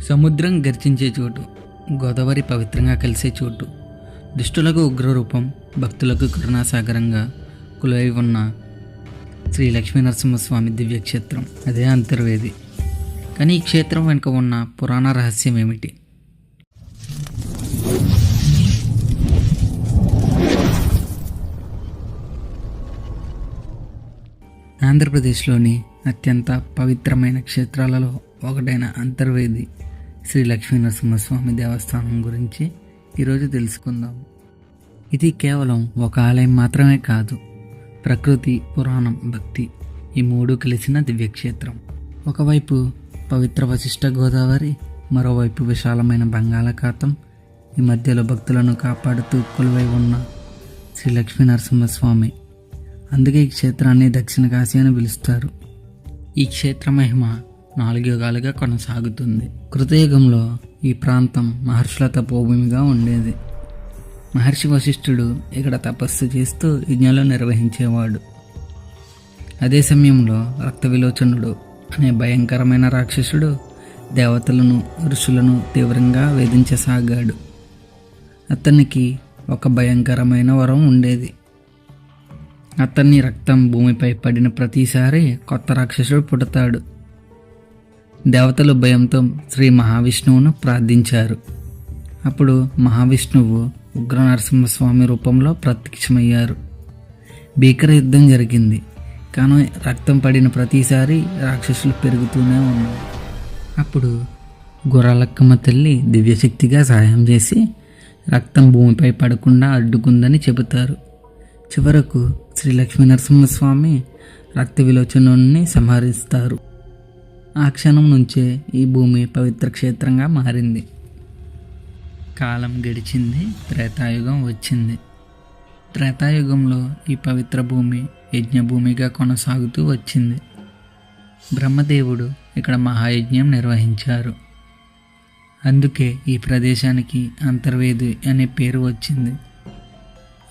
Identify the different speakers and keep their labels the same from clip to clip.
Speaker 1: సముద్రం గర్జించే చోటు, గోదావరి పవిత్రంగా కలిసే చోటు, దుష్టులకు ఉగ్రరూపం, భక్తులకు కరుణాసాగరంగా కొలువై ఉన్న శ్రీ లక్ష్మీనరసింహస్వామి దివ్యక్షేత్రం అదే అంతర్వేది. కానీ ఈ క్షేత్రం వెనుక ఉన్న పురాణ రహస్యం ఏమిటి? ఆంధ్రప్రదేశ్లోని అత్యంత పవిత్రమైన క్షేత్రాలలో ఒకటైన అంతర్వేది శ్రీ లక్ష్మీనరసింహస్వామి దేవస్థానం గురించి ఈరోజు తెలుసుకుందాం. ఇది కేవలం ఒక ఆలయం మాత్రమే కాదు, ప్రకృతి, పురాణం, భక్తి ఈ మూడు కలిసిన దివ్యక్షేత్రం. ఒకవైపు పవిత్ర వశిష్ఠ గోదావరి, మరోవైపు విశాలమైన బంగాళాఖాతం, ఈ మధ్యలో భక్తులను కాపాడుతూ కొలువై ఉన్న శ్రీ లక్ష్మీనరసింహస్వామి. అందుకే ఈ క్షేత్రాన్ని దక్షిణ కాశీ అని పిలుస్తారు. ఈ క్షేత్ర మహిమ 4 యుగాలుగా కొనసాగుతుంది. కృతయుగంలో ఈ ప్రాంతం మహర్షుల తపోభూమిగా ఉండేది. మహర్షి వశిష్ఠుడు ఇక్కడ తపస్సు చేస్తూ యజ్ఞాలు నిర్వహించేవాడు. అదే సమయంలో రక్త విలోచనుడు అనే భయంకరమైన రాక్షసుడు దేవతలను, ఋషులను తీవ్రంగా వేధించసాగాడు. అతనికి ఒక భయంకరమైన వరం ఉండేది. అతన్ని రక్తం భూమిపై పడిన ప్రతిసారి కొత్త రాక్షసుడు పుడతాడు. దేవతలు భయంతో శ్రీ మహావిష్ణువును ప్రార్థించారు. అప్పుడు మహావిష్ణువు ఉగ్ర నరసింహస్వామి రూపంలో ప్రత్యక్షమయ్యారు. భీకర యుద్ధం జరిగింది. కానీ రక్తం పడిన ప్రతిసారి రాక్షసులు పెరుగుతూనే ఉన్నారు. అప్పుడు గుర్రాలక్కమ్మ తల్లి దివ్యశక్తిగా సహాయం చేసి రక్తం భూమిపై పడకుండా అడ్డుకుందని చెబుతారు. చివరకు శ్రీ లక్ష్మీనరసింహస్వామి రక్త విలోచనుని సంహరిస్తారు. ఆ క్షణం నుంచే ఈ భూమి పవిత్ర క్షేత్రంగా మారింది. కాలం గడిచింది, త్రేతాయుగం వచ్చింది. త్రేతాయుగంలో ఈ పవిత్ర భూమి యజ్ఞభూమిగా కొనసాగుతూ వచ్చింది. బ్రహ్మదేవుడు ఇక్కడ మహాయజ్ఞం నిర్వహించారు. అందుకే ఈ ప్రదేశానికి అంతర్వేది అనే పేరు వచ్చింది.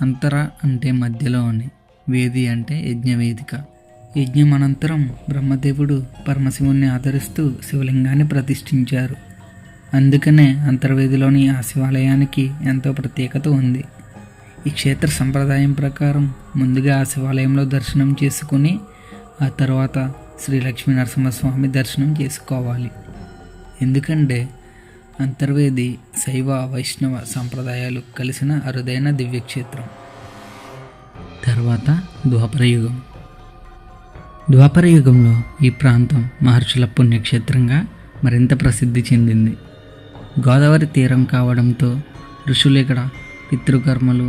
Speaker 1: అంతర అంటే మధ్యలో అని, వేది అంటే యజ్ఞవేదిక. యజ్ఞం అనంతరం బ్రహ్మదేవుడు పరమశివుణ్ణి ఆదరిస్తూ శివలింగాన్ని ప్రతిష్ఠించారు. అందుకనే అంతర్వేదిలోని ఆ శివాలయానికి ఎంతో ప్రత్యేకత ఉంది. ఈ క్షేత్ర సంప్రదాయం ప్రకారం ముందుగా ఆ శివాలయంలో దర్శనం చేసుకుని ఆ తర్వాత శ్రీ లక్ష్మీనరసింహస్వామి దర్శనం చేసుకోవాలి. ఎందుకంటే అంతర్వేది శైవ, వైష్ణవ సంప్రదాయాలు కలిసిన అరుదైన దివ్యక్షేత్రం. తర్వాత ద్వాపరయుగం. ద్వాపరయుగంలో ఈ ప్రాంతం మహర్షుల పుణ్యక్షేత్రంగా మరింత ప్రసిద్ధి చెందింది. గోదావరి తీరం కావడంతో ఋషులు ఇక్కడ పితృకర్మలు,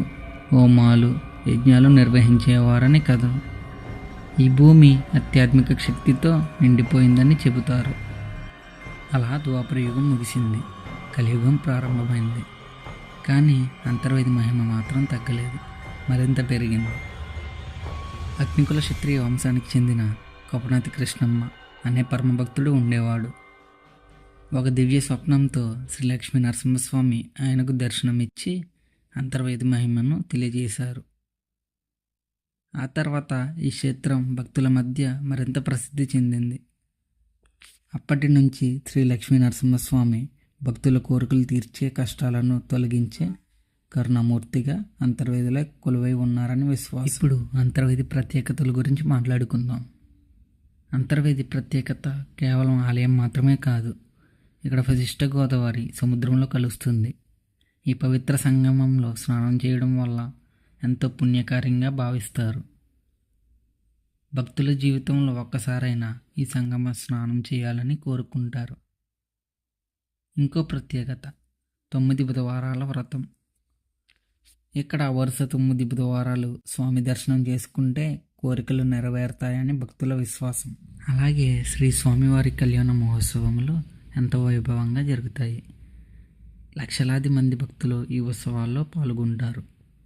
Speaker 1: హోమాలు, యజ్ఞాలు నిర్వహించేవారని కథ. ఈ భూమి ఆధ్యాత్మిక శక్తితో నిండిపోయిందని చెబుతారు. అలా ద్వాపరయుగం ముగిసింది, కలియుగం ప్రారంభమైంది. కానీ అంతర్వేది మహిమ మాత్రం తగ్గలేదు, మరింత పెరిగింది. అగ్నికుల క్షత్రియ వంశానికి చెందిన కోపనాతి కృష్ణమ్మ అనే పరమభక్తుడు ఉండేవాడు. ఒక దివ్య స్వప్నంతో శ్రీ లక్ష్మీ నరసింహస్వామి ఆయనకు దర్శనమిచ్చి అంతర్వేది మహిమను తెలియజేశారు. ఆ తర్వాత ఈ క్షేత్రం భక్తుల మధ్య మరింత ప్రసిద్ధి చెందింది. అప్పటి నుంచి శ్రీ లక్ష్మీ నరసింహస్వామి భక్తుల కోరికలు తీర్చే, కష్టాలను తొలగించే కరుణామూర్తిగా అంతర్వేదిలో కొలువై ఉన్నారని విశ్వాసం. ఇప్పుడు అంతర్వేది ప్రత్యేకతల గురించి మాట్లాడుకుందాం. అంతర్వేది ప్రత్యేకత కేవలం ఆలయం మాత్రమే కాదు. ఇక్కడ వశిష్ఠ గోదావరి సముద్రంలో కలుస్తుంది. ఈ పవిత్ర సంగమంలో స్నానం చేయడం వల్ల ఎంతో పుణ్యకార్యంగా భావిస్తారు. భక్తుల జీవితంలో ఒక్కసారైనా ఈ సంగమ స్నానం చేయాలని కోరుకుంటారు. ఇంకో ప్రత్యేకత 9 బుధవారాల వ్రతం. ఇక్కడ వరుస 9 బుధవారాలు స్వామి దర్శనం చేసుకుంటే కోరికలు నెరవేరుతాయని భక్తుల విశ్వాసం. అలాగే శ్రీ స్వామివారి కళ్యాణ మహోత్సవములు ఎంతో వైభవంగా జరుగుతాయి. లక్షలాది మంది భక్తులు ఈ ఉత్సవాల్లో పాల్గొంటారు.